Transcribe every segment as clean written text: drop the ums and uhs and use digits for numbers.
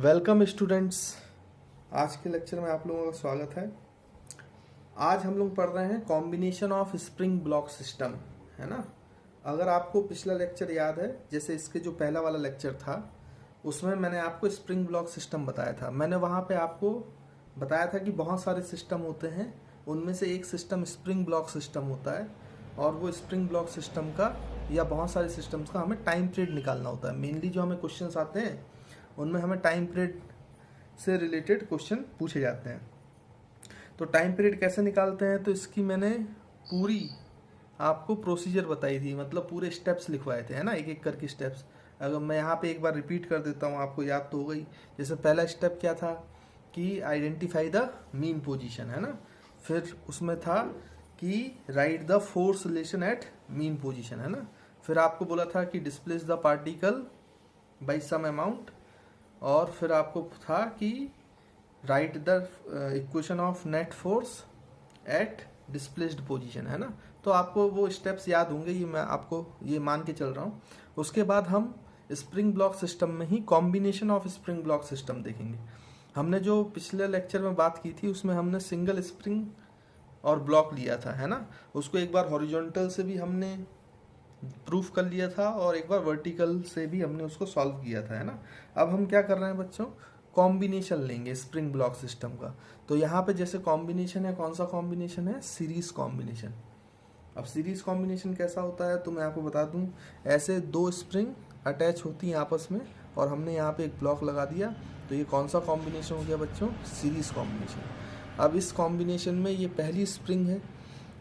Welcome students. आज के lecture में आप लोगों का स्वागत है। आज हम लोग पढ़ रहे हैं combination of spring block system, है ना। अगर आपको पिछला लेक्चर याद है, जैसे इसके जो पहला वाला लेक्चर था उसमें मैंने आपको स्प्रिंग ब्लॉक सिस्टम बताया था। मैंने वहाँ पे आपको बताया था कि बहुत सारे सिस्टम होते हैं, उनमें से एक सिस्टम स्प्रिंग ब्लॉक सिस्टम होता है और वो स्प्रिंग ब्लॉक सिस्टम का या बहुत सारे सिस्टम्स का हमें टाइम पीरियड निकालना होता है। मेनली जो हमें क्वेश्चंस आते हैं उनमें हमें टाइम पीरियड से रिलेटेड क्वेश्चन पूछे जाते हैं। तो टाइम पीरियड कैसे निकालते हैं, तो इसकी मैंने पूरी आपको प्रोसीजर बताई थी, मतलब पूरे स्टेप्स लिखवाए थे, है ना, एक एक करके स्टेप्स। अगर मैं यहाँ पे एक बार रिपीट कर देता हूँ, आपको याद तो हो गई। जैसे पहला स्टेप क्या था कि आइडेंटिफाई द मीन पोजीशन, है ना। फिर उसमें था कि write the force relation at mean position, है ना। फिर आपको बोला था कि displace the particle by some amount, और फिर आपको था कि write the equation of net force at displaced position, है ना। तो आपको वो स्टेप्स याद होंगे, ये मैं आपको ये मान के चल रहा हूँ। उसके बाद हम स्प्रिंग ब्लॉक सिस्टम में ही combination of spring block system देखेंगे। हमने जो पिछले लेक्चर में बात की थी उसमें हमने सिंगल स्प्रिंग और ब्लॉक लिया था, है ना। उसको एक बार हॉरिजॉन्टल से भी हमने प्रूफ कर लिया था और एक बार वर्टिकल से भी हमने उसको सॉल्व किया था, है ना। अब हम क्या कर रहे हैं बच्चों, कॉम्बिनेशन लेंगे स्प्रिंग ब्लॉक सिस्टम का। तो यहाँ पे जैसे कॉम्बिनेशन है, कौन सा कॉम्बिनेशन है, सीरीज कॉम्बिनेशन। अब सीरीज कॉम्बिनेशन कैसा होता है तो मैं आपको बता दूं, ऐसे दो स्प्रिंग अटैच होती हैं आपस में और हमने यहाँ पे एक ब्लॉक लगा दिया, तो ये कौन सा कॉम्बिनेशन हो गया बच्चों, सीरीज कॉम्बिनेशन। अब इस कॉम्बिनेशन में ये पहली स्प्रिंग है,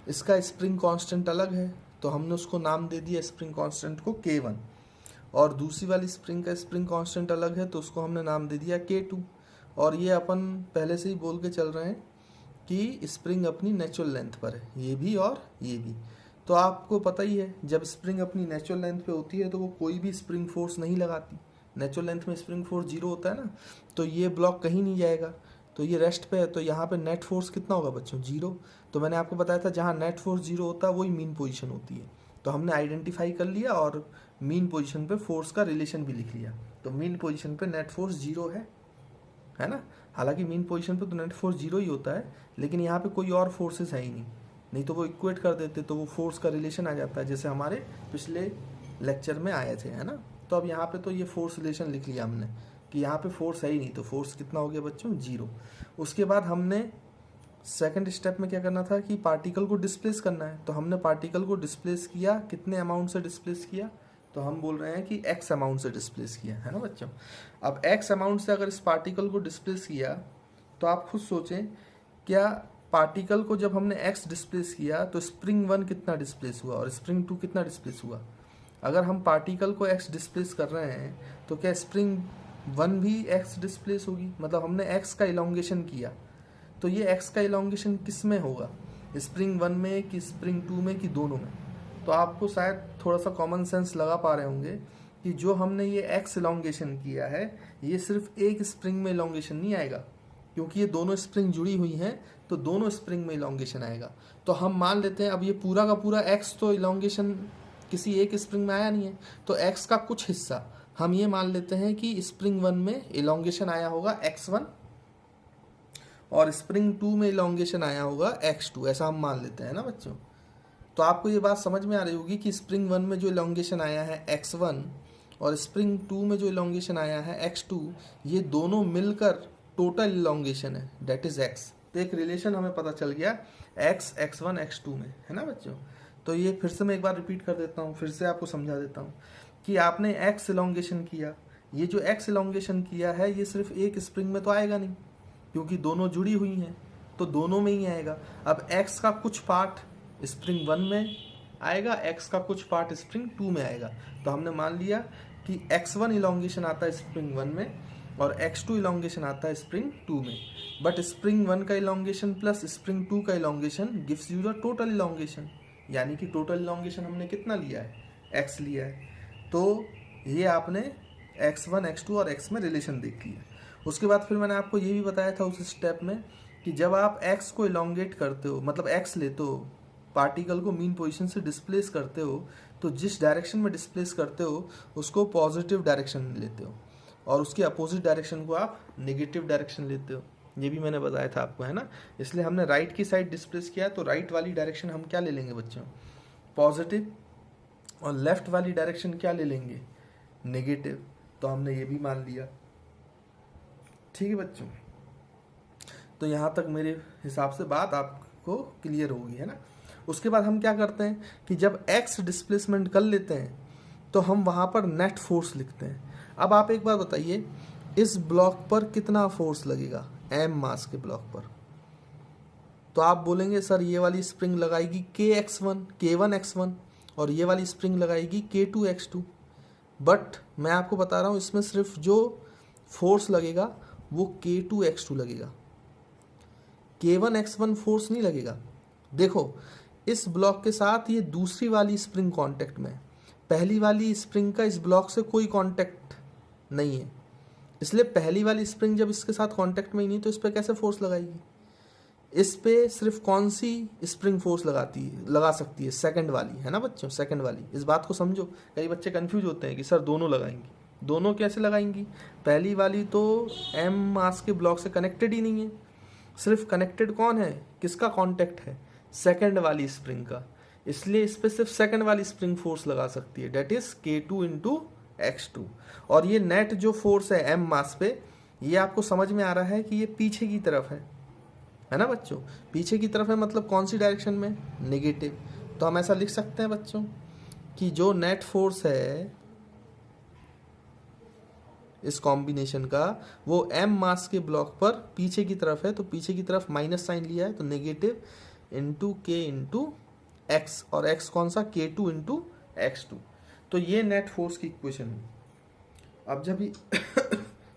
इसका स्प्रिंग कांस्टेंट अलग है, तो हमने उसको नाम दे दिया स्प्रिंग कांस्टेंट को K1, और दूसरी वाली स्प्रिंग का स्प्रिंग कांस्टेंट अलग है तो उसको हमने नाम दे दिया K2। और ये अपन पहले से ही बोल के चल रहे हैं कि स्प्रिंग अपनी नेचुरल लेंथ पर है, ये भी और ये भी। तो आपको पता ही है, जब स्प्रिंग अपनी नेचुरल लेंथ पे होती है तो वो कोई भी स्प्रिंग फोर्स नहीं लगाती। नेचुरल लेंथ में स्प्रिंग फोर्स 0 होता है ना, तो ये ब्लॉक कहीं नहीं जाएगा, तो ये रेस्ट पे है। तो यहाँ पे नेट फोर्स कितना होगा बच्चों, 0। तो मैंने आपको बताया था जहाँ नेट फोर्स 0 होता है वही मीन पोजीशन होती है। तो हमने आइडेंटिफाई कर लिया और मीन पोजीशन पे फोर्स का रिलेशन भी लिख लिया। तो मीन पोजीशन पे नेट फोर्स 0 है ना। हालांकि मीन पोजीशन पे तो नेट फोर्स 0 ही होता है, लेकिन यहाँ पे कोई और फोर्सेस है ही नहीं तो वो इक्वेट कर देते, तो वो फोर्स का रिलेशन आ जाता है, जैसे हमारे पिछले लेक्चर में आए थे, है ना। तो अब यहाँ पे तो ये फोर्स रिलेशन लिख लिया हमने कि यहाँ पे फोर्स है ही नहीं, तो फोर्स कितना हो गया बच्चों, 0। उसके बाद हमने सेकंड स्टेप में क्या करना था कि पार्टिकल को डिस्प्लेस करना है। तो हमने पार्टिकल को डिस्प्लेस किया, कितने अमाउंट से डिस्प्लेस किया, तो हम बोल रहे हैं कि x अमाउंट से डिस्प्लेस किया, है ना बच्चों। अब x अमाउंट से अगर इस पार्टिकल को डिस्प्लेस किया तो आप खुद सोचें, क्या पार्टिकल को जब हमने x डिस्प्लेस किया तो स्प्रिंग 1 कितना डिस्प्लेस हुआ और स्प्रिंग 2 कितना डिस्प्लेस हुआ। अगर हम पार्टिकल को x डिस्प्लेस कर रहे हैं तो क्या स्प्रिंग 1 भी x डिस्प्लेस होगी, मतलब हमने x का इलोंगेशन किया। तो ये x का इलोंगेशन किस में होगा, स्प्रिंग 1 में कि स्प्रिंग 2 में कि दोनों में। तो आपको शायद थोड़ा सा कॉमन सेंस लगा पा रहे होंगे कि जो हमने ये x इलोंगेशन किया है ये सिर्फ एक स्प्रिंग में इलोंगेशन नहीं आएगा, क्योंकि ये दोनों स्प्रिंग जुड़ी हुई हैं तो दोनों स्प्रिंग में इलोंगेशन आएगा। तो हम मान लेते हैं अब ये पूरा का पूरा x तो इलोंगेशन किसी एक स्प्रिंग में आया नहीं है, तो x का कुछ हिस्सा हम ये मान लेते हैं कि स्प्रिंग 1 में इलोंगेशन आया होगा x1 और स्प्रिंग 2 में इलोंगेशन आया होगा x2, ऐसा हम मान लेते हैं ना बच्चों। तो आपको ये बात समझ में आ रही होगी कि स्प्रिंग 1 में जो इलोंगेशन आया है x1 और स्प्रिंग 2 में जो इलोंगेशन आया है x2, ये दोनों मिलकर टोटल इलोंगेशन है, डेट इज x। तो एक रिलेशन हमें पता चल गया x x1 x2 में, है ना बच्चों। तो ये फिर से मैं एक बार रिपीट कर देता हूँ, फिर से आपको समझा देता हूँ कि आपने x इलोंगेशन किया, ये जो x इलोंगेशन किया है ये सिर्फ एक स्प्रिंग में तो आएगा नहीं, क्योंकि दोनों जुड़ी हुई हैं तो दोनों में ही आएगा। अब x का कुछ पार्ट स्प्रिंग 1 में आएगा, x का कुछ पार्ट स्प्रिंग 2 में आएगा। तो हमने मान लिया कि x1 इलोंगेशन आता है स्प्रिंग 1 में और x2 इलोंगेशन आता है स्प्रिंग 2 में। बट स्प्रिंग 1 का इलोंगेशन प्लस स्प्रिंग 2 का elongation gives you the total elongation, यानी कि टोटल इलोंगेशन हमने कितना लिया है, x लिया है। तो ये आपने x1 x2 और x में रिलेशन देख लिया। उसके बाद फिर मैंने आपको ये भी बताया था उस स्टेप में कि जब आप x को इलोंगेट करते हो, मतलब x लेते हो, पार्टिकल को मीन पोजीशन से डिस्प्लेस करते हो, तो जिस डायरेक्शन में डिस्प्लेस करते हो उसको पॉजिटिव डायरेक्शन में लेते हो। और उसके अपोजिट डायरेक्शन को आप नेगेटिव डायरेक्शन लेते हो, ये भी मैंने बताया था आपको, है ना। इसलिए हमने राइट की साइड डिस्प्लेस किया है, तो राइट वाली डायरेक्शन हम क्या ले लेंगे बच्चों, पॉजिटिव, और लेफ्ट वाली डायरेक्शन क्या ले लेंगे, नेगेटिव। तो हमने ये भी मान लिया, ठीक है बच्चों। तो यहाँ तक मेरे हिसाब से बात आपको क्लियर होगी, है ना। उसके बाद हम क्या करते हैं कि जब x डिस्प्लेसमेंट कर लेते हैं तो हम वहाँ पर नेट फोर्स लिखते हैं। अब आप एक बार बताइए, इस ब्लॉक पर कितना फोर्स लगेगा, m मास के ब्लॉक पर। तो आप बोलेंगे सर ये वाली स्प्रिंग लगाएगी K1 X1 और ये वाली स्प्रिंग लगाएगी K2 X2। बट मैं आपको बता रहा हूँ, इसमें सिर्फ जो फोर्स लगेगा वो K2 X2 लगेगा, K1 X1 फोर्स नहीं लगेगा। देखो, इस ब्लॉक के साथ ये दूसरी वाली स्प्रिंग कांटेक्ट में, पहली वाली स्प्रिंग का इस ब्लॉक से कोई कांटेक्ट नहीं है, इसलिए पहली वाली स्प्रिंग जब इसके साथ कांटेक्ट में ही नहीं, तो इस पर कैसे फोर्स लगाएगी। इस पे सिर्फ कौन सी स्प्रिंग फोर्स लगा सकती है, सेकंड वाली, है ना बच्चों, सेकंड वाली। इस बात को समझो, कई बच्चे कंफ्यूज होते हैं कि सर दोनों लगाएंगी, दोनों कैसे लगाएंगी, पहली वाली तो m मास के ब्लॉक से कनेक्टेड ही नहीं है, सिर्फ कनेक्टेड कौन है, किसका कांटेक्ट है, सेकंड वाली स्प्रिंग का, इसलिए इस पे सिर्फ सेकंड वाली स्प्रिंग फोर्स लगा सकती है, date is K2 into X2। और ये नेट जो फोर्स है m मास पे, ये आपको समझ में आ रहा है कि ये पीछे की तरफ है ना बच्चों, पीछे की तरफ है, मतलब कौन सी डायरेक्शन में, नेगेटिव। तो हम ऐसा लिख सकते हैं बच्चों कि जो नेट फोर्स है इस कॉम्बिनेशन का, वो m मास के ब्लॉक पर पीछे की तरफ है, तो पीछे की तरफ माइनस साइन लिया है, तो negative into K into x, और x कौन सा, K2 इंटू X2। तो ये नेट फोर्स की इक्वेशन है। अब जब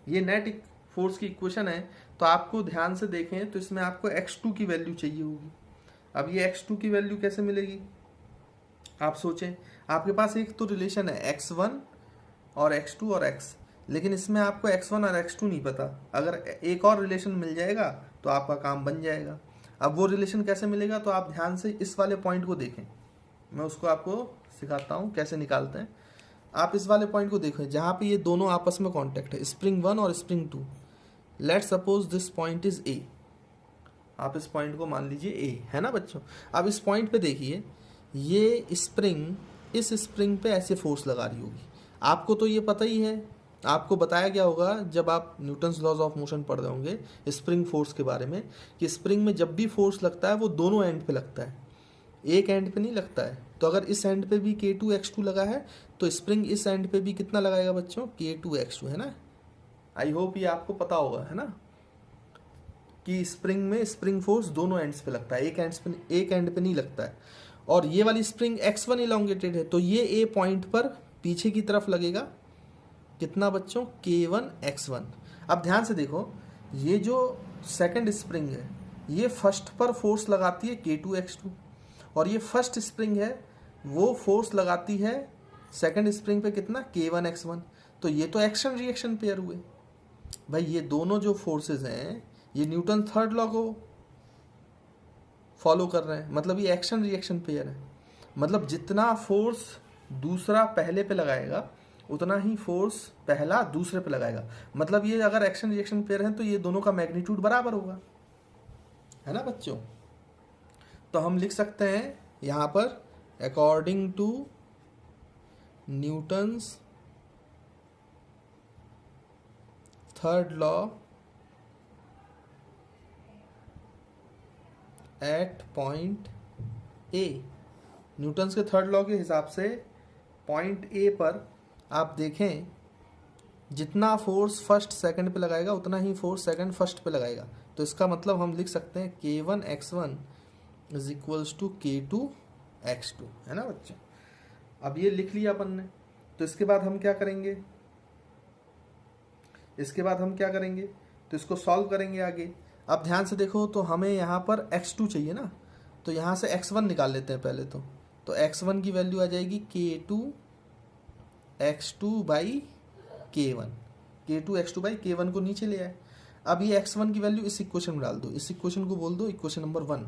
ये नेट फोर्स की इक्वेशन है, तो आपको ध्यान से देखें तो इसमें आपको X2 की वैल्यू चाहिए होगी। अब ये X2 की वैल्यू कैसे मिलेगी, आप सोचें, आपके पास एक तो रिलेशन है X1 और X2 और X, लेकिन इसमें आपको X1 और X2 नहीं पता। अगर एक और रिलेशन मिल जाएगा तो आपका काम बन जाएगा। अब वो रिलेशन कैसे मिलेगा, तो आप ध्यान से इस वाले पॉइंट को देखें, मैं उसको आपको सिखाता हूँ कैसे निकालते हैं। आप इस वाले पॉइंट को देखें जहाँ पे ये दोनों आपस में कांटेक्ट है, स्प्रिंग 1 और spring 2। Let's suppose this point is A, आप इस पॉइंट को मान लीजिए A, है ना बच्चों। अब इस पॉइंट पे देखिए, ये स्प्रिंग इस स्प्रिंग पे ऐसे फोर्स लगा रही होगी। आपको तो ये पता ही है, आपको बताया गया होगा जब आप न्यूटन्स लॉज ऑफ मोशन पढ़ रहे होंगे स्प्रिंग फोर्स के बारे में, कि स्प्रिंग में जब भी फोर्स लगता है वो दोनों एंड पे लगता है, एक एंड पे नहीं लगता है। तो अगर इस एंड पे भी K2 X2 लगा है, तो स्प्रिंग इस एंड पे भी कितना लगाएगा बच्चों, K2 X2, है ना। आई होप ये आपको पता होगा, है ना, कि स्प्रिंग में स्प्रिंग फोर्स दोनों एंड्स पे लगता है, एक एंड पे नहीं लगता है। और ये वाली स्प्रिंग X1 इलोंगेटेड है, तो ये A पॉइंट पर पीछे की तरफ लगेगा, कितना बच्चों, K1 X1। अब ध्यान से देखो, ये जो सेकंड स्प्रिंग है ये फर्स्ट पर फोर्स लगाती है K2 X2, और ये फर्स्ट स्प्रिंग है वो फोर्स लगाती है सेकंड स्प्रिंग पे कितना, K1 X1। तो ये तो एक्शन रिएक्शन पेयर हुए भाई, ये दोनों जो फोर्सेस हैं ये न्यूटन थर्ड लॉ को फॉलो कर रहे हैं, मतलब ये एक्शन रिएक्शन पेयर है। मतलब जितना फोर्स दूसरा पहले पे लगाएगा उतना ही फोर्स पहला दूसरे पे लगाएगा। मतलब ये अगर एक्शन रिएक्शन पेयर है तो ये दोनों का मैग्नीट्यूड बराबर होगा, है ना बच्चों। तो हम लिख सकते हैं यहाँ पर according to Newton's third law at point A, Newton's के थर्ड लॉ के हिसाब से पॉइंट ए पर आप देखें जितना फोर्स फर्स्ट सेकंड पे लगाएगा उतना ही फोर्स सेकंड फर्स्ट पे लगाएगा। तो इसका मतलब हम लिख सकते हैं K1 X1 is equals to K2 X2, है ना बच्चों। अब ये लिख लिया अपन ने, तो इसके बाद हम क्या करेंगे, तो इसको सॉल्व करेंगे आगे। अब ध्यान से देखो, तो हमें यहाँ पर X2 चाहिए ना, तो यहाँ से X1 निकाल लेते हैं पहले तो X1 की वैल्यू आ जाएगी K2 X2 बाई K1 को नीचे ले आए। अब ये X1 की वैल्यू इस इक्वेशन में डाल दो, इस इक्वेशन को बोल दो इक्वेशन नंबर 1।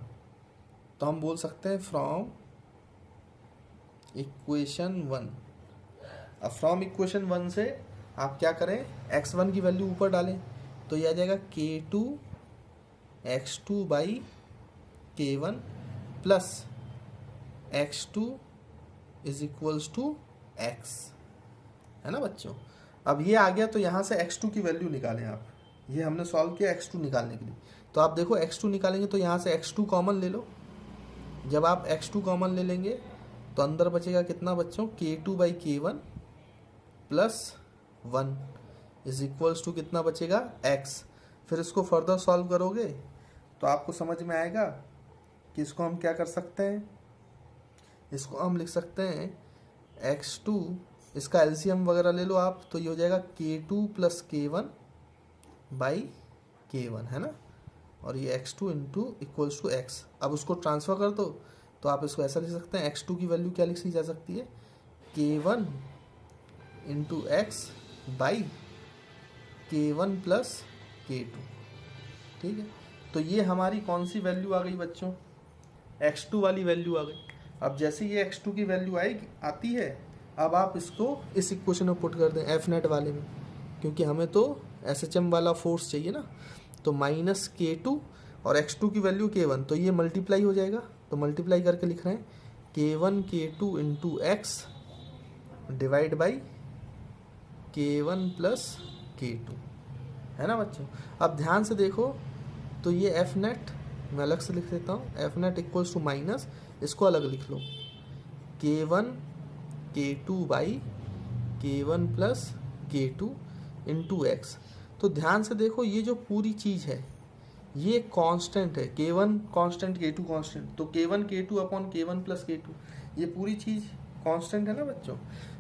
तो हम बोल सकते हैं फ्रॉम इक्वेशन 1। अब फ्रॉम इक्वेशन 1 से आप क्या करें, x1 की वैल्यू ऊपर डालें तो ये आ जाएगा k2 x2 by k1 plus x2 is equals to x, है ना बच्चों। अब ये आ गया तो यहाँ से x2 की वैल्यू निकालें आप। ये हमने सॉल्व किया x2 निकालने के लिए। तो आप देखो x2 निकालेंगे तो यहाँ से x2 कॉमन ले लो। जब आप x2 कॉमन ले लेंगे तो अंदर बचेगा कितना बच्चों, k2 by k1 plus 1 is equals to कितना बचेगा, x। फिर इसको फर्दर सॉल्व करोगे तो आपको समझ में आएगा कि इसको हम क्या कर सकते हैं, इसको हम लिख सकते हैं x2, इसका एलसीएम वगैरह ले लो आप, तो ये हो जाएगा k2 plus k1 by k1, है ना। और ये x2 into equals to x। अब उसको ट्रांसफ़र कर दो तो आप इसको ऐसा लिख सकते हैं, x2 की वैल्यू क्या लिखी जा सकती है, k1 into x by k1 plus k2, ठीक है। तो ये हमारी कौन सी वैल्यू आ गई बच्चों, x2 वाली वैल्यू आ गई। अब जैसे ये x2 की वैल्यू आती है, अब आप इसको इस इक्वेशन में पुट कर दें एफ नेट वाले में, क्योंकि हमें तो SHM वाला फोर्स चाहिए ना। तो माइनस k2 और x2 की वैल्यू k1, तो ये मल्टीप्लाई हो जाएगा, तो मल्टीप्लाई करके लिख रहे हैं k1 k2 into x divide by k1 plus k2, है ना बच्चों। अब ध्यान से देखो तो ये एफ नेट मैं अलग से लिख देता हूँ, F net equals to minus, इसको अलग लिख लो, k1 k2 by k1 plus k2 into x. तो ध्यान से देखो ये जो पूरी चीज़ है ये कांस्टेंट है, k1 कांस्टेंट k2 कांस्टेंट, तो k1 k2 upon k1 plus k2, ये पूरी चीज़ कांस्टेंट है ना बच्चों।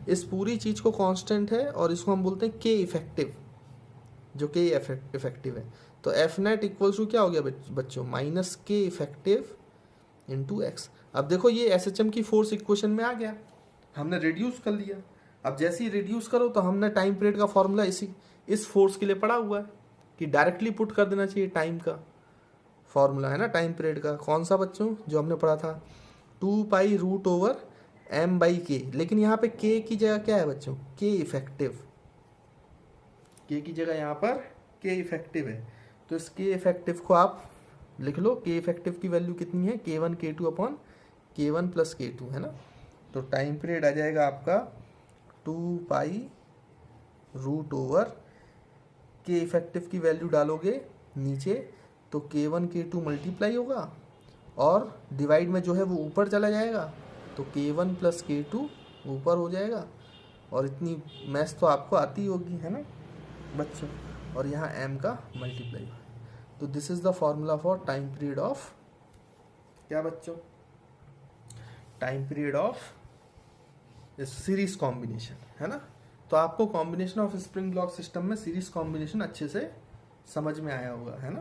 इस पूरी चीज़ को कांस्टेंट है और इसको हम बोलते हैं k इफेक्टिव, जो k इफेक्टिव है। तो एफ नेट इक्वल्स टू क्या हो गया बच्चों, minus k effective into x. अब देखो ये SHM की फोर्स इक्वेशन में आ गया, हमने रिड्यूस कर लिया। अब जैसे ही रिड्यूस करो तो हमने टाइम पीरियड का फॉर्मूला इस फोर्स के लिए पड़ा हुआ है कि डायरेक्टली पुट कर देना चाहिए टाइम का फॉर्मूला, है ना, टाइम पीरियड का। कौन सा बच्चों, जो हमने पढ़ा था 2 pi root over m by k. लेकिन यहाँ पे k की जगह क्या है बच्चों, k इफेक्टिव, k की जगह यहाँ पर k इफेक्टिव है। तो इस k इफेक्टिव को आप लिख लो, k इफेक्टिव की वैल्यू कितनी है, k1 k2 upon k1 plus k2, है ना। तो टाइम पीरियड आ जाएगा आपका 2 pi root over, k effective की वैल्यू डालोगे नीचे तो k1 k2 मल्टीप्लाई होगा और डिवाइड में जो है वो ऊपर चला जाएगा, तो k1 प्लस k2 ऊपर हो जाएगा। और इतनी मैथ्स तो आपको आती होगी, है ना बच्चों। और यहाँ m का मल्टीप्लाई। तो this is the formula for time period of क्या बच्चों, time period of series combination, है ना। तो आपको combination of spring block system में सीरीज कॉम्बिनेशन अच्छे से समझ में आया होगा, है ना।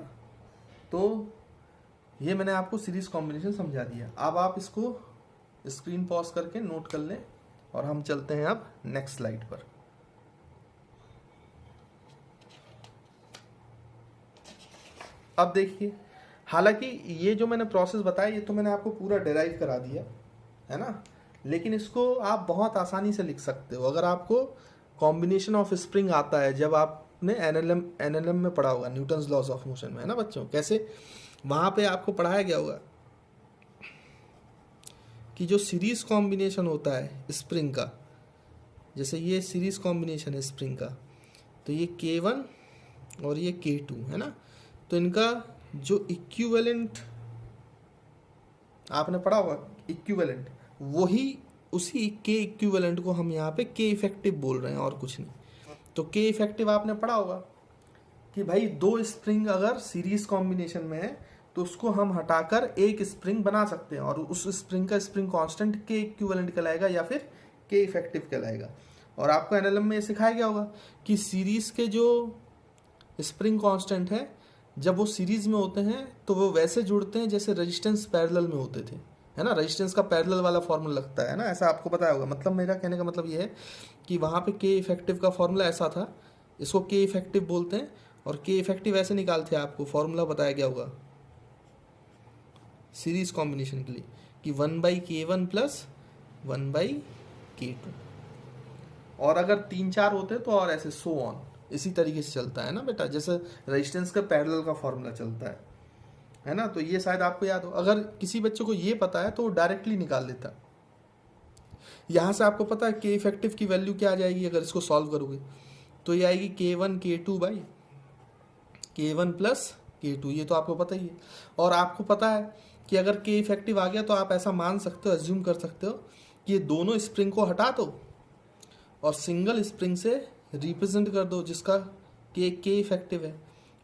तो ये मैंने आपको सीरीज कॉम्बिनेशन समझा दिया। अब आप इसको स्क्रीन पॉज करके नोट कर लें और हम चलते हैं अब नेक्स्ट स्लाइड पर। अब देखिए, हालांकि ये जो मैंने प्रोसेस बताया ये तो मैंने आपको पूरा डिराइव करा दिया, है ना, लेकिन इसको आप बहुत आसानी से लिख सकते हो अगर आपको कॉम्बिनेशन ऑफ स्प्रिंग आता है। जब आपने एनएलएम में पढ़ा होगा, न्यूटन्स लॉज ऑफ मोशन में, है ना बच्चों, कैसे वहाँ पे आपको पढ़ाया गया होगा कि जो सीरीज कॉम्बिनेशन होता है स्प्रिंग का, जैसे ये सीरीज कॉम्बिनेशन है स्प्रिंग का, तो ये K1 और ये K2, है ना। तो इनका जो इक्विवेलेंट आपने पढ़ा होगा, इक्विवेलेंट, वही उसी के इक्विवेलेंट को हम यहाँ पे के इफेक्टिव बोल रहे हैं और कुछ नहीं। तो के इफेक्टिव आपने पढ़ा होगा कि भाई दो स्प्रिंग अगर सीरीज कॉम्बिनेशन में है तो उसको हम हटाकर एक स्प्रिंग बना सकते हैं और उस स्प्रिंग का स्प्रिंग कांस्टेंट के इक्विवेलेंट कहलाएगा या फिर के इफेक्टिव कहलाएगा। और आपको एनएलएम में ये सिखाया गया होगा कि सीरीज के जो स्प्रिंग कांस्टेंट है, जब वो सीरीज में होते हैं तो वो वैसे जुड़ते हैं जैसे रेजिस्टेंस पैरेलल में होते थे, है ना। रेजिस्टेंस का पैरेलल वाला फॉर्मूला लगता है ना, ऐसा आपको पता होगा। मतलब मेरा कहने का मतलब ये है कि वहाँ पे के इफेक्टिव का फॉर्मूला ऐसा था, इसको के इफेक्टिव बोलते हैं। और के इफेक्टिव ऐसे निकालते हैं, आपको फॉर्मूला बताया गया होगा सीरीज कॉम्बिनेशन के लिए कि 1/K1 प्लस 1/K2। और अगर 3-4 होते तो और ऐसे सो ऑन, इसी तरीके से चलता है ना बेटा, जैसे रेजिस्टेंस का पैरेलल का फॉर्मूला चलता है ना। तो ये शायद आपको याद हो, अगर किसी बच्चे को ये पता है तो वो डायरेक्टली निकाल लेता। यहाँ से आपको पता है के इफेक्टिव की वैल्यू क्या आ जाएगी अगर इसको सॉल्व करोगे, तो ये आएगी K1 K2 by K1 plus K2, ये तो आपको पता ही है। और आपको पता है कि अगर के इफेक्टिव आ गया तो आप ऐसा मान सकते हो, एज्यूम कर सकते हो कि ये दोनों स्प्रिंग को हटा दो और सिंगल स्प्रिंग से रिप्रेजेंट कर दो जिसका के इफेक्टिव है,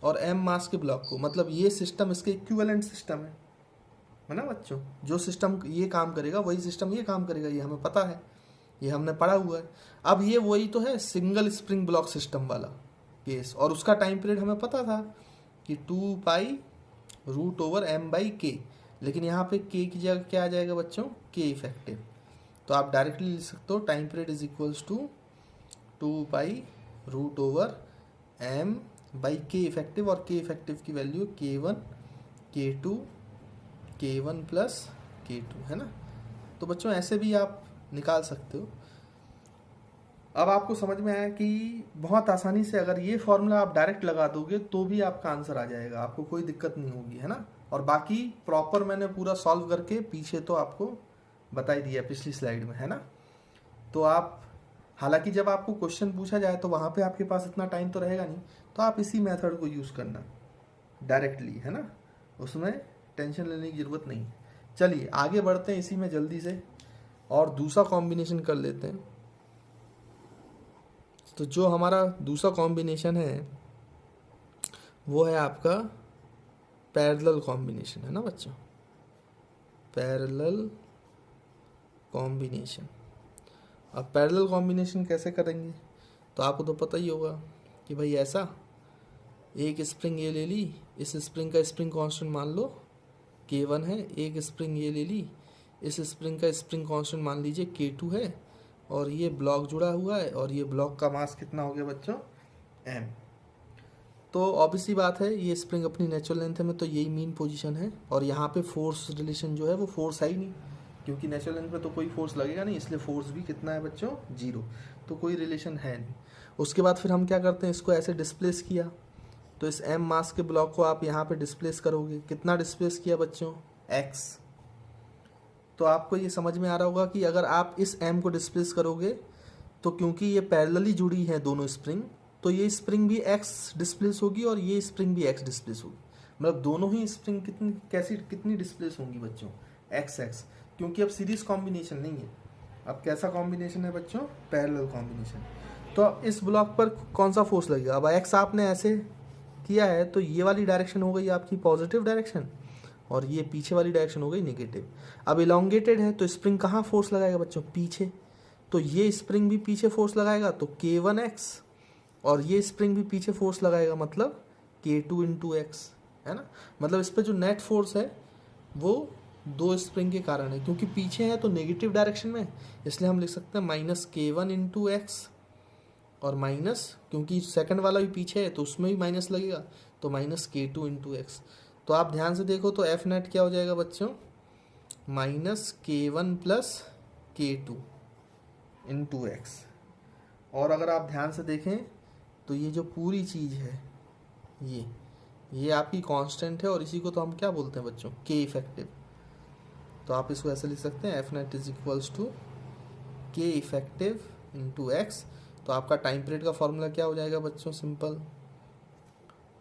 और एम मास के ब्लॉक को, मतलब ये सिस्टम इसके इक्विवेलेंट सिस्टम है ना बच्चों। जो सिस्टम ये काम करेगा वही सिस्टम ये काम करेगा, ये हमें पता है, ये हमने पढ़ा हुआ है। अब ये वही तो है सिंगल स्प्रिंग ब्लॉक सिस्टम वाला केस, और उसका टाइम पीरियड हमें पता था कि 2π√m/k, लेकिन यहाँ पे k की जगह क्या आ जाएगा बच्चों, के इफेक्टिव। तो आप डायरेक्टली लिख सकते हो time period is equals to 2π√m/k effective, और के इफेक्टिव की value K1 K2 K1 plus K2 है ना। तो बच्चों ऐसे भी आप निकाल सकते हो। अब आपको समझ में आया कि बहुत आसानी से अगर ये फॉर्मूला आप डायरेक्ट लगा दोगे तो भी आपका आंसर आ जाएगा, आपको कोई दिक्कत नहीं होगी, है ना। और बाकी प्रॉपर मैंने पूरा सॉल्व करके पीछे तो आपको बता ही दिया पिछली स्लाइड में, है ना। तो आप, हालांकि जब आपको क्वेश्चन पूछा जाए तो वहाँ पे आपके पास इतना टाइम तो रहेगा नहीं, तो आप इसी मेथड को यूज़ करना डायरेक्टली, है ना, उसमें टेंशन लेने की ज़रूरत नहीं। चलिए आगे बढ़ते हैं इसी में जल्दी से, और दूसरा कॉम्बिनेशन कर लेते हैं। तो जो हमारा दूसरा कॉम्बिनेशन है वो है आपका पैरेलल कॉम्बिनेशन, है ना बच्चों, पैरेलल कॉम्बिनेशन। अब पैरेलल कॉम्बिनेशन कैसे करेंगे, तो आपको तो पता ही होगा कि भाई ऐसा एक स्प्रिंग ये ले ली, इस स्प्रिंग का स्प्रिंग कांस्टेंट मान लो K1 है, एक स्प्रिंग ये ले ली, इस स्प्रिंग का स्प्रिंग कांस्टेंट मान लीजिए K2 है, और ये ब्लॉक जुड़ा हुआ है, और ये ब्लॉक का मास कितना हो गया बच्चों, m। तो ऑब्वियसली बात है ये स्प्रिंग अपनी नेचुरल लेंथ में, तो यही मीन पोजीशन है, और यहाँ पे फोर्स रिलेशन जो है वो फोर्स है ही नहीं, क्योंकि नेचुरल लेंथ पे तो कोई फोर्स लगेगा नहीं, इसलिए फोर्स भी कितना है बच्चों, 0, तो कोई रिलेशन है नहीं। उसके बाद फिर हम क्या करते हैं, इसको ऐसे डिस्प्लेस किया, तो इस m मास के ब्लॉक को आप यहाँ पे डिस्प्लेस करोगे, कितना डिस्प्लेस किया बच्चों, x। तो आपको ये समझ में आ रहा होगा कि अगर आप इस m को डिस्प्लेस करोगे तो क्योंकि ये पैरेलली जुड़ी है दोनों स्प्रिंग, तो ये स्प्रिंग भी x डिस्प्लेस होगी और ये स्प्रिंग भी x डिस्प्लेस होगी, मतलब दोनों ही स्प्रिंग कितनी डिस्प्लेस होंगी बच्चों, x, क्योंकि अब सीरीज कॉम्बिनेशन नहीं है, अब कैसा कॉम्बिनेशन है बच्चों, पैरेलल कॉम्बिनेशन। तो अब इस ब्लॉक पर कौन सा फोर्स लगेगा, अब x आपने ऐसे किया है तो ये वाली डायरेक्शन हो गई आपकी पॉजिटिव डायरेक्शन, और ये पीछे वाली डायरेक्शन हो गई नेगेटिव। अब इलोंगेटेड है तो स्प्रिंग कहाँ फोर्स लगाएगा बच्चों, पीछे, तो ये स्प्रिंग भी पीछे फोर्स लगाएगा तो K1x, और ये स्प्रिंग भी पीछे फोर्स लगाएगा मतलब K2 × x, है ना। मतलब इस पर जो नेट फोर्स है वो दो स्प्रिंग के कारण है, क्योंकि पीछे है तो नेगेटिव डायरेक्शन में, इसलिए हम लिख सकते हैं -K1 × x, और माइनस क्योंकि सेकंड वाला भी पीछे है तो उसमें भी माइनस लगेगा, तो -K2 × x। तो आप ध्यान से देखो तो F नेट क्या हो जाएगा बच्चों, -K1 + K2 × x। और अगर आप ध्यान से देखें तो ये जो पूरी चीज़ है ये आपकी कांस्टेंट है, और इसी को तो हम क्या बोलते हैं बच्चों, के इफेक्टिव। तो आप इसको ऐसे लिख सकते हैं F net = K effective × x। तो आपका टाइम पीरियड का फॉर्मूला क्या हो जाएगा बच्चों, सिंपल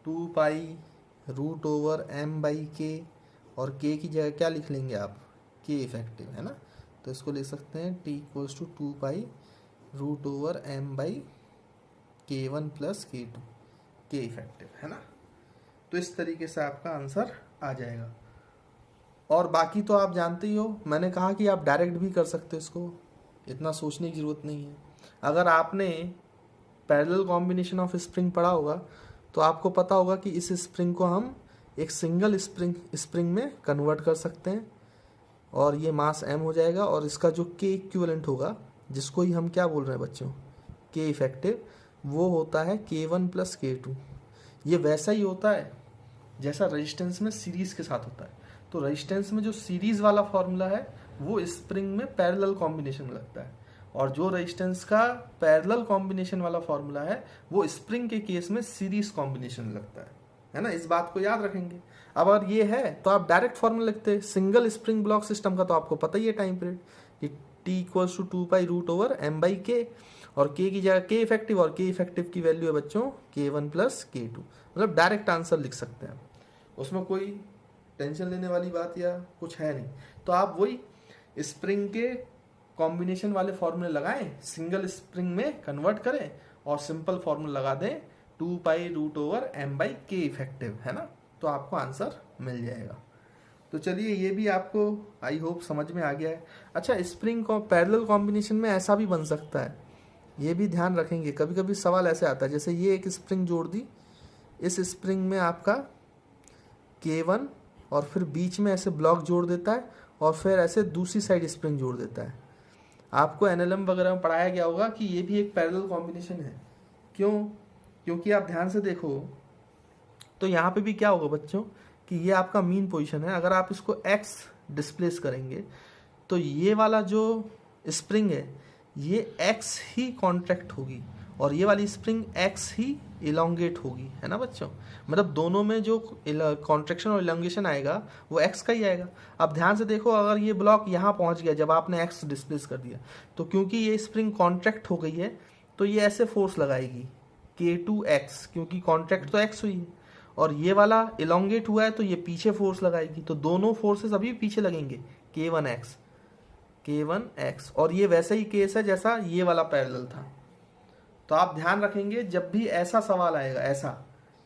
2π√m/k, और k की जगह क्या लिख लेंगे आप, k इफेक्टिव, है ना। तो इसको लिख सकते हैं T = 2π√m/k1 + k2, k effective, है ना। तो इस तरीके से आपका आंसर आ जाएगा। और बाकी तो आप जानते ही हो, मैंने कहा कि आप डायरेक्ट भी कर सकते हो, इसको इतना सोचने की ज़रूरत नहीं है। अगर आपने पैरेलल कॉम्बिनेशन ऑफ स्प्रिंग पढ़ा होगा तो आपको पता होगा कि इस स्प्रिंग को हम एक सिंगल स्प्रिंग में कन्वर्ट कर सकते हैं, और ये मास m हो जाएगा, और इसका जो k इक्विवेलेंट होगा, जिसको ही हम क्या बोल रहे हैं बच्चों, k इफेक्टिव, वो होता है K1 + K2। ये वैसा ही होता है जैसा रेजिस्टेंस में सीरीज के साथ होता है। तो रेजिस्टेंस में जो सीरीज वाला फॉर्मूला है वो स्प्रिंग में पैरेलल कॉम्बिनेशन में लगता है, और जो रेजिस्टेंस का पैरेलल कॉम्बिनेशन वाला फॉर्मूला है वो स्प्रिंग के केस में सीरीज कॉम्बिनेशन लगता है ना। इस बात को याद रखेंगे। अब अगर ये है तो आप डायरेक्ट फॉर्मूला लिखते हैं। सिंगल स्प्रिंग ब्लॉक सिस्टम का तो आपको पता ही है टाइम पीरियड कि टी इक्वल्स टू 2π√m/k, और k की जगह k इफेक्टिव, और k इफेक्टिव की वैल्यू है बच्चों k1 + k2। मतलब डायरेक्ट आंसर लिख सकते हैं, उसमें कोई टेंशन लेने वाली बात या कुछ है नहीं। तो आप वही स्प्रिंग के कॉम्बिनेशन वाले फॉर्मूले लगाएं, सिंगल स्प्रिंग में कन्वर्ट करें और सिंपल फॉर्मूला लगा दें 2π√m/k इफेक्टिव, है ना, तो आपको आंसर मिल जाएगा। तो चलिए ये भी आपको आई होप समझ में आ गया है। अच्छा, स्प्रिंग को पैरेलल कॉम्बिनेशन में ऐसा भी बन सकता है, ये भी ध्यान रखेंगे। कभी कभी सवाल ऐसे आता है, जैसे ये एक स्प्रिंग जोड़ दी, इस स्प्रिंग में आपका K1 और फिर बीच में ऐसे ब्लॉक जोड़ देता है और फिर ऐसे दूसरी साइड स्प्रिंग जोड़ देता है। आपको एनएलएम वगैरह में पढ़ाया गया होगा कि ये भी एक पैरेलल कॉम्बिनेशन है। क्यों? क्योंकि आप ध्यान से देखो तो यहाँ पे भी क्या होगा बच्चों कि ये आपका मीन पोजीशन है। अगर आप इसको x डिस्प्लेस करेंगे तो ये वाला जो स्प्रिंग है ये x ही कॉन्ट्रैक्ट होगी और ये वाली स्प्रिंग x ही इलोंगेट होगी, है ना बच्चों। मतलब दोनों में जो कॉन्ट्रैक्शन और इलोंगेशन आएगा वो x का ही आएगा। अब ध्यान से देखो, अगर ये ब्लॉक यहाँ पहुँच गया जब आपने x डिस्प्लेस कर दिया, तो क्योंकि ये स्प्रिंग कॉन्ट्रैक्ट हो गई है तो ये ऐसे फोर्स लगाएगी K2x, क्योंकि कॉन्ट्रैक्ट तो x हुई है, और ये वाला इलोंगेट हुआ है तो ये पीछे फोर्स लगाएगी, तो दोनों फोर्सेस अभी पीछे लगेंगे K1x, और ये वैसा ही केस है जैसा ये वाला पैरेलल था। तो आप ध्यान रखेंगे जब भी ऐसा सवाल आएगा ऐसा,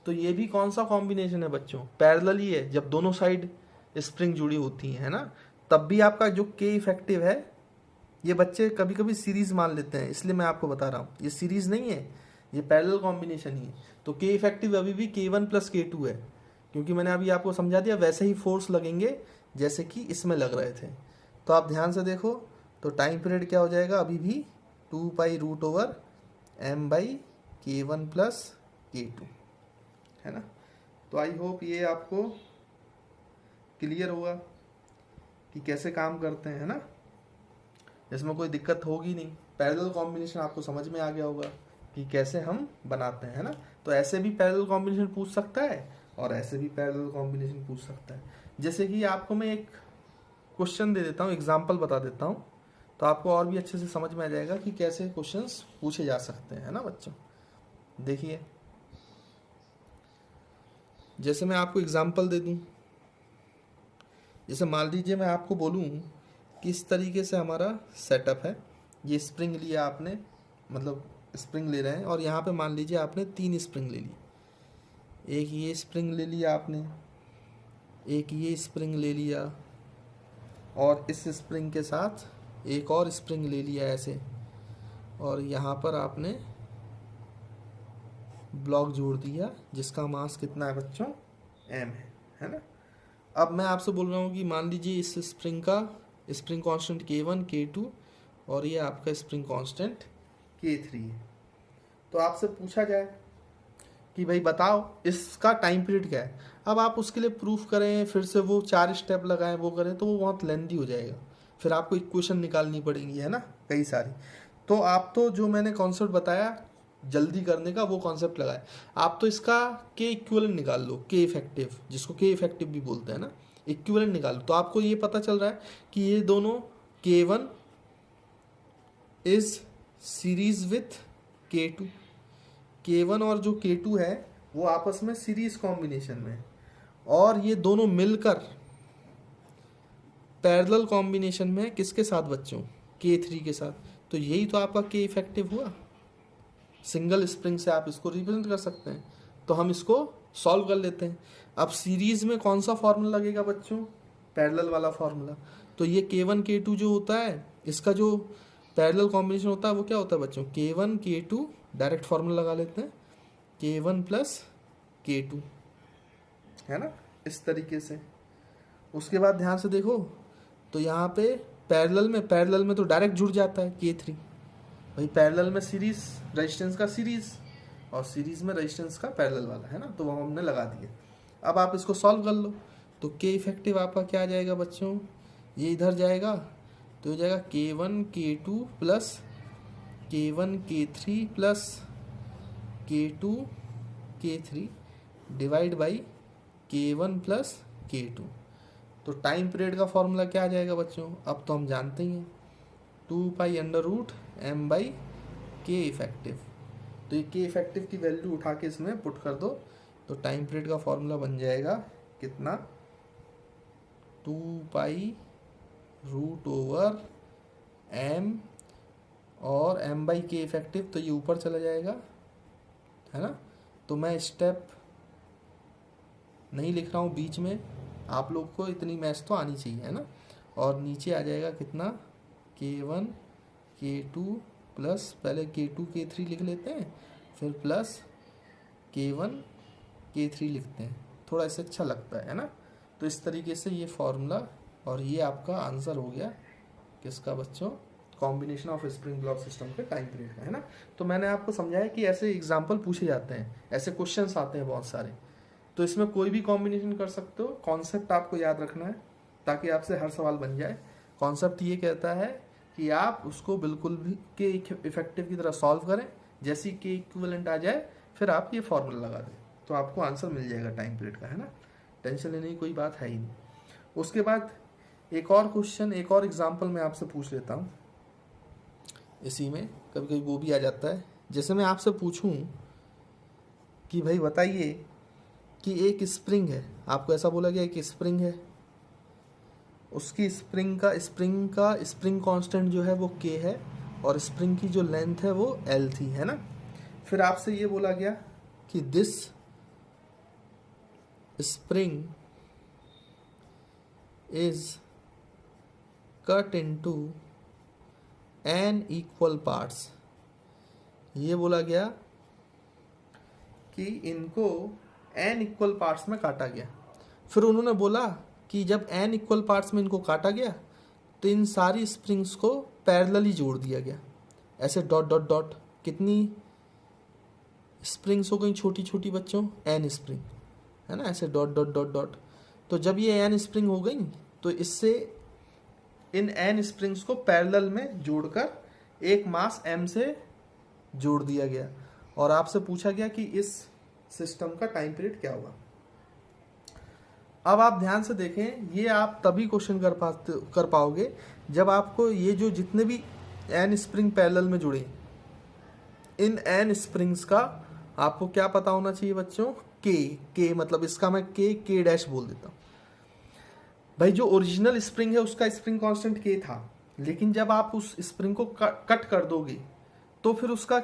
तो ये भी कौन सा कॉम्बिनेशन है बच्चों, पैरेलल ही है। जब दोनों साइड स्प्रिंग जुड़ी होती है ना, तब भी आपका जो K इफेक्टिव है, ये बच्चे कभी कभी सीरीज मान लेते हैं, इसलिए मैं आपको बता रहा हूँ ये सीरीज नहीं है, ये पैरेलल कॉम्बिनेशन ही है। तो K इफेक्टिव अभी भी K1 + K2 है, क्योंकि मैंने अभी आपको समझा दिया वैसे ही फोर्स लगेंगे जैसे कि इसमें लग रहे थे। तो आप ध्यान से देखो तो टाइम पीरियड क्या हो जाएगा, अभी भी 2π√m/K1 + K2, है ना। तो आई होप ये आपको क्लियर होगा कि कैसे काम करते हैं, है ना। इसमें कोई दिक्कत होगी नहीं। पैरेलल कॉम्बिनेशन आपको समझ में आ गया होगा कि कैसे हम बनाते हैं, है ना। तो ऐसे भी पैरेलल कॉम्बिनेशन पूछ सकता है और ऐसे भी पैरेलल कॉम्बिनेशन पूछ सकता है। जैसे कि आपको मैं एक क्वेश्चन दे देता हूँ, एग्जाम्पल बता देता हूँ, तो आपको और भी अच्छे से समझ में आ जाएगा कि कैसे क्वेश्चंस पूछे जा सकते हैं, है ना बच्चों। देखिए, जैसे मैं आपको एग्जाम्पल दे दूँ, जैसे मान लीजिए मैं आपको बोलूँ कि इस तरीके से हमारा सेटअप है, ये स्प्रिंग लिया आपने, मतलब स्प्रिंग ले रहे हैं, और यहाँ पे मान लीजिए आपने 3 स्प्रिंग ले ली। एक ये स्प्रिंग ले लिया आपने, एक ये स्प्रिंग ले लिया, और इस स्प्रिंग के साथ एक और स्प्रिंग ले लिया ऐसे, और यहाँ पर आपने ब्लॉक जोड़ दिया जिसका मास कितना है बच्चों, m है ना। अब मैं आपसे बोल रहा हूँ कि मान लीजिए इस स्प्रिंग का स्प्रिंग कांस्टेंट K1 K2 और ये आपका स्प्रिंग कांस्टेंट K3 है। तो आपसे पूछा जाए कि भाई बताओ इसका टाइम पीरियड क्या है। अब आप उसके लिए प्रूफ करें, फिर से वो 4 स्टेप लगाएं, वो करें, तो वो बहुत लेंथी हो जाएगा। फिर आपको इक्वेशन निकालनी पड़ेगी, है ना, कई सारी। तो आप तो जो मैंने कॉन्सेप्ट बताया जल्दी करने का वो कॉन्सेप्ट लगाए। आप तो इसका K इक्विवेलेंट निकाल लो, K इफेक्टिव, जिसको K इफेक्टिव भी बोलते हैं ना, इक्विवेलेंट निकाल लो। तो आपको ये पता चल रहा है कि ये दोनों K1 is series with K2, K1 और जो K2 है वो आपस में सीरीज कॉम्बिनेशन में, और ये दोनों मिलकर पैरेलल कॉम्बिनेशन में किसके साथ बच्चों, K3 के साथ। तो यही तो आपका K इफेक्टिव हुआ। सिंगल स्प्रिंग से आप इसको रिप्रेजेंट कर सकते हैं। तो हम इसको सॉल्व कर लेते हैं। अब सीरीज में कौन सा फॉर्मूला लगेगा बच्चों, पैरेलल वाला फॉर्मूला। तो ये K1 K2 जो होता है, इसका जो पैरेलल कॉम्बिनेशन होता है वो क्या होता है बच्चों, K1 K2, डायरेक्ट फार्मूला लगा लेते हैं, K1 + K2, है ना, इस तरीके से। उसके बाद ध्यान से देखो तो यहाँ पे पैरेलल में तो डायरेक्ट जुड़ जाता है K3। भाई पैरेलल में सीरीज रेजिस्टेंस का सीरीज, और सीरीज में रेजिस्टेंस का पैरेलल वाला, है ना, तो वो हमने लगा दिया। अब आप इसको सॉल्व कर लो। तो K इफेक्टिव आपका क्या आ जाएगा बच्चों, ये इधर जाएगा तो हो जाएगा K1 K2 + K1 K3 plus K2 K3 divide by K1 plus K2। तो टाइम पीरियड का फॉर्मूला क्या आ जाएगा बच्चों, अब तो हम जानते ही हैं, 2π√m/K इफेक्टिव। तो ये K इफेक्टिव की वैल्यू उठा के इसमें पुट कर दो, तो टाइम पीरियड का फॉर्मूला बन जाएगा कितना, 2π√m और m/K इफेक्टिव, तो ये ऊपर चला जाएगा, है ना। तो मैं स्टेप नहीं लिख रहा हूँ बीच में, आप लोग को इतनी मैथ्स तो आनी चाहिए, है ना। और नीचे आ जाएगा कितना, K1 K2 प्लस, पहले K2 K3 लिख लेते हैं, फिर प्लस K1 K3 लिखते हैं, थोड़ा इससे अच्छा लगता है ना। तो इस तरीके से ये फॉर्मूला, और ये आपका आंसर हो गया किसका बच्चों, combination of spring block system के टाइम पीरियड का, है ना। तो मैंने आपको समझाया कि ऐसे एग्जाम्पल पूछे जाते हैं, ऐसे क्वेश्चंस आते हैं बहुत सारे, तो इसमें कोई भी कॉम्बिनेशन कर सकते हो। कॉन्सेप्ट आपको याद रखना है ताकि आपसे हर सवाल बन जाए। कॉन्सेप्ट ये कहता है कि आप उसको बिल्कुल भी के इफेक्टिव की तरह सॉल्व करें, जैसे ही के इक्विवेलेंट आ जाए फिर आप ये फॉर्मूला लगा दें, तो आपको आंसर मिल जाएगा टाइम पीरियड का, है ना। टेंशन लेने की कोई बात है ही नहीं। उसके बाद एक और क्वेश्चन, एक और एग्जाम्पल मैं आपसे पूछ लेता हूँ, इसी में कभी कभी वो भी आ जाता है। जैसे मैं आपसे पूछूं कि भाई बताइए कि एक स्प्रिंग है, आपको ऐसा बोला गया एक स्प्रिंग है, उसकी स्प्रिंग का कांस्टेंट जो है वो K है, और स्प्रिंग की जो लेंथ है वो L थी, है ना। फिर आपसे ये बोला गया कि this spring is cut into n equal parts. ये बोला गया कि इनको n इक्वल पार्ट्स में काटा गया। फिर उन्होंने बोला कि जब n इक्वल पार्ट्स में इनको काटा गया तो इन सारी स्प्रिंग्स को पैरेलली जोड़ दिया गया, ऐसे डॉट डॉट डॉट। कितनी स्प्रिंग्स हो गई छोटी छोटी बच्चों, n स्प्रिंग, है ना, ऐसे डॉट डॉट डॉट डॉट। तो जब ये n स्प्रिंग हो गई तो इससे इन n स्प्रिंग्स को पैरेलल में जोड़कर एक मास m से जोड़ दिया गया, और आपसे पूछा गया कि इस सिस्टम का टाइम पीरियड क्या होगा। अब आप ध्यान से देखें, ये आप तभी क्वेश्चन कर पाओगे जब आपको ये जो जितने भी n स्प्रिंग पैरेलल में जुड़े, इन n स्प्रिंग्स का आपको क्या पता होना चाहिए बच्चों, k मतलब इसका मैं k डैश बोल देता हूँ। भाई जो ओरिजिनल स्प्रिंग है उसका स्प्रिंग कांस्टेंट k था, लेकिन जब आप उस स्प्रिंग को कट कर दोगे तो फिर उसका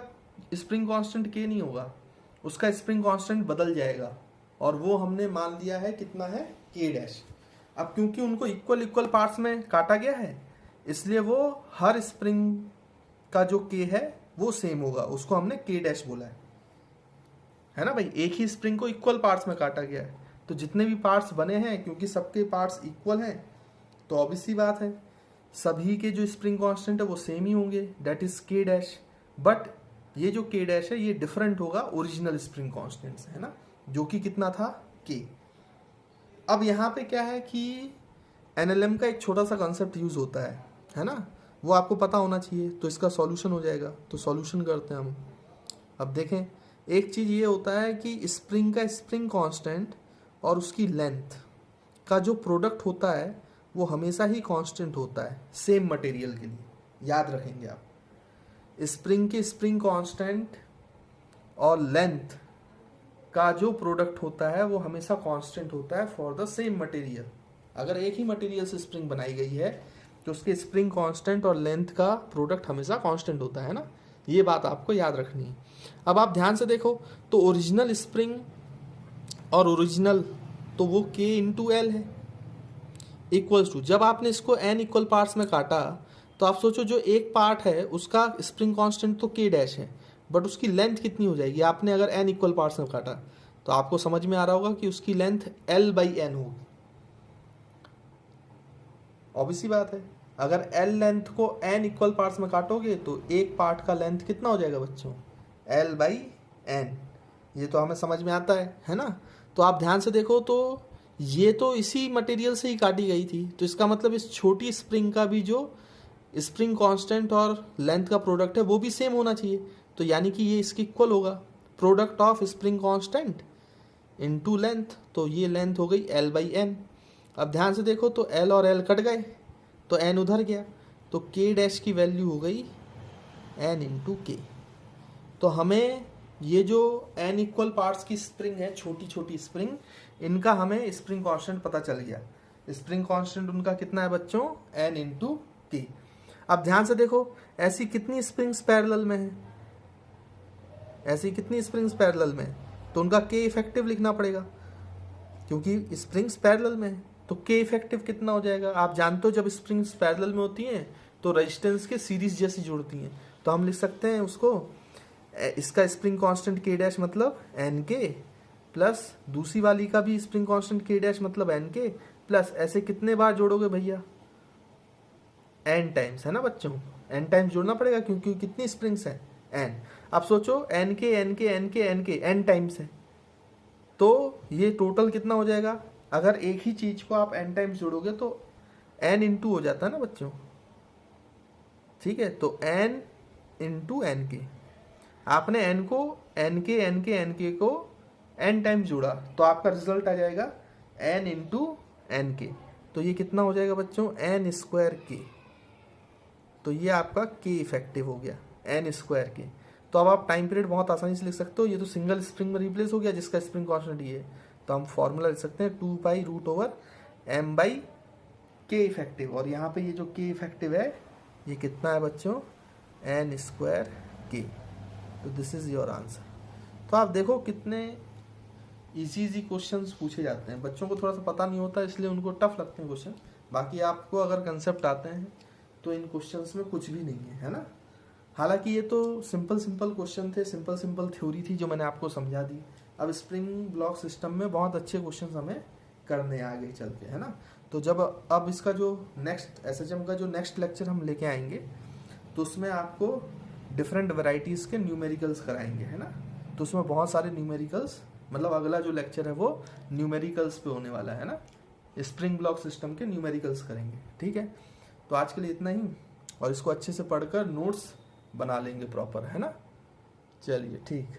स्प्रिंग कांस्टेंट k नहीं होगा, उसका स्प्रिंग कांस्टेंट बदल जाएगा, और वो हमने मान लिया है कितना है, k डैश। अब क्योंकि उनको इक्वल पार्ट्स में काटा गया है, इसलिए वो हर स्प्रिंग का जो k है वो सेम होगा, उसको हमने k डैश बोला है ना भाई। एक ही स्प्रिंग को इक्वल पार्ट्स में काटा गया है, तो जितने भी पार्ट्स बने हैं, क्योंकि सबके पार्ट्स इक्वल हैं, तो ऑब्वियस सी बात है सभी के जो स्प्रिंग कांस्टेंट है वो सेम ही होंगे, that is k dash. But ये जो k डैश है ये डिफरेंट होगा ओरिजिनल स्प्रिंग कांस्टेंट से, है ना, जो कि कितना था, k। अब यहाँ पे क्या है कि NLM का एक छोटा सा कंसेप्ट यूज होता है ना, वो आपको पता होना चाहिए, तो इसका सॉल्यूशन हो जाएगा। तो सॉल्यूशन करते हैं हम। अब देखें, एक चीज ये होता है कि स्प्रिंग का स्प्रिंग कांस्टेंट और उसकी लेंथ का जो प्रोडक्ट होता है वो हमेशा ही कांस्टेंट होता है सेम मटेरियल के लिए, याद रखेंगे आप। स्प्रिंग के स्प्रिंग कांस्टेंट और लेंथ का जो प्रोडक्ट होता है वो हमेशा कांस्टेंट होता है फॉर द सेम मटेरियल। अगर एक ही मटेरियल से स्प्रिंग बनाई गई है तो उसके स्प्रिंग कांस्टेंट और लेंथ का प्रोडक्ट हमेशा कांस्टेंट होता है ना, ये बात आपको याद रखनी है। अब आप ध्यान से देखो, तो ओरिजिनल स्प्रिंग और ओरिजिनल, तो वो k इंटू एल है, इक्वल्स टू, जब आपने इसको n इक्वल पार्ट्स में काटा तो आप सोचो जो एक पार्ट है उसका स्प्रिंग कांस्टेंट तो k डैश है, बट उसकी लेंथ कितनी हो जाएगी, आपने अगर n इक्वल पार्ट्स में काटा तो आपको समझ में आ रहा होगा कि उसकी लेंथ l/n होगी। ऑब्वियस बात है, अगर l लेंथ को n इक्वल पार्ट्स में काटोगे तो एक पार्ट का लेंथ कितना हो जाएगा बच्चों, l/n। ये तो हमें समझ में आता है ना। तो आप ध्यान से देखो, तो ये तो इसी मटेरियल से ही काटी गई थी, तो इसका मतलब इस छोटी स्प्रिंग का भी जो स्प्रिंग कांस्टेंट और लेंथ का प्रोडक्ट है वो भी सेम होना चाहिए, तो यानी कि ये इसके इक्वल होगा, product of spring constant into length, तो ये लेंथ हो गई L बाई एन। अब ध्यान से देखो तो L और L कट गए तो n उधर गया, तो K डैश की वैल्यू हो गई n इंटू के। तो हमें ये जो n इक्वल पार्ट्स की स्प्रिंग है, छोटी छोटी स्प्रिंग, इनका हमें स्प्रिंग कांस्टेंट पता चल गया। स्प्रिंग कांस्टेंट उनका कितना है बच्चों, n इंटू के। अब ध्यान से देखो ऐसी कितनी स्प्रिंग्स पैरेलल में है, ऐसी कितनी स्प्रिंग्स पैरेलल में है, तो उनका के इफेक्टिव लिखना पड़ेगा क्योंकि स्प्रिंग्स पैरेलल में है। तो के इफेक्टिव कितना हो जाएगा, आप जानते हो जब स्प्रिंग्स पैरेलल में होती हैं तो रेजिस्टेंस के सीरीज जैसी जुड़ती हैं, तो हम लिख सकते हैं उसको, इसका स्प्रिंग कांस्टेंट के डैश मतलब एन के, प्लस दूसरी वाली का भी स्प्रिंग कांस्टेंट के डैश मतलब एन के, प्लस ऐसे कितने बार जोड़ोगे भैया, एन टाइम्स, है ना बच्चों, एन टाइम्स जोड़ना पड़ेगा क्योंकि कितनी स्प्रिंग्स हैं, एन। अब सोचो एन के एन के एन के एन के एन टाइम्स है, तो ये टोटल कितना हो जाएगा, अगर एक ही चीज को आप एन टाइम्स जोड़ोगे तो एन इंटू हो जाता है ना बच्चों, ठीक है। तो एन इंटू एन के, आपने एन को एन के एन के एन के को एन टाइम्स जोड़ा तो आपका रिजल्ट आ जाएगा एन इंटू एन के, तो ये कितना हो जाएगा बच्चों, एन स्क्वायर के। तो ये आपका के इफेक्टिव हो गया एन स्क्वायर के। तो अब आप टाइम पीरियड बहुत आसानी से लिख सकते हो, ये तो सिंगल स्प्रिंग में रिप्लेस हो गया जिसका स्प्रिंग कांस्टेंट ये है, तो हम फॉर्मूला लिख सकते हैं 2 pi root over m by k effective, और यहाँ पे ये जो के इफेक्टिव है ये कितना है बच्चों, एन स्क्वायर के। तो दिस इज योर आंसर। तो आप देखो कितने इजी क्वेश्चंस पूछे जाते हैं, बच्चों को थोड़ा सा पता नहीं होता इसलिए उनको टफ लगते हैं क्वेश्चन, बाकी आपको अगर कंसेप्ट आते हैं तो इन क्वेश्चंस में कुछ भी नहीं है ना। हालांकि ये तो सिंपल क्वेश्चन थे, सिंपल थ्योरी थी जो मैंने आपको समझा दी। अब स्प्रिंग ब्लॉक सिस्टम में बहुत अच्छे क्वेश्चंस हमें करने आगे चल के, है ना। तो जब अब इसका जो नेक्स्ट एसएचएम का जो नेक्स्ट लेक्चर हम लेके आएंगे तो उसमें आपको डिफरेंट वैरायटीज के न्यूमेरिकल्स कराएंगे, है ना। तो उसमें बहुत सारे न्यूमेरिकल्स, मतलब अगला जो लेक्चर है वो न्यूमेरिकल्स पे होने वाला है ना, स्प्रिंग ब्लॉक सिस्टम के न्यूमेरिकल्स करेंगे, ठीक है। तो आज के लिए इतना ही, और इसको अच्छे से पढ़कर नोट्स बना लेंगे प्रॉपर, है ना। चलिए ठीक।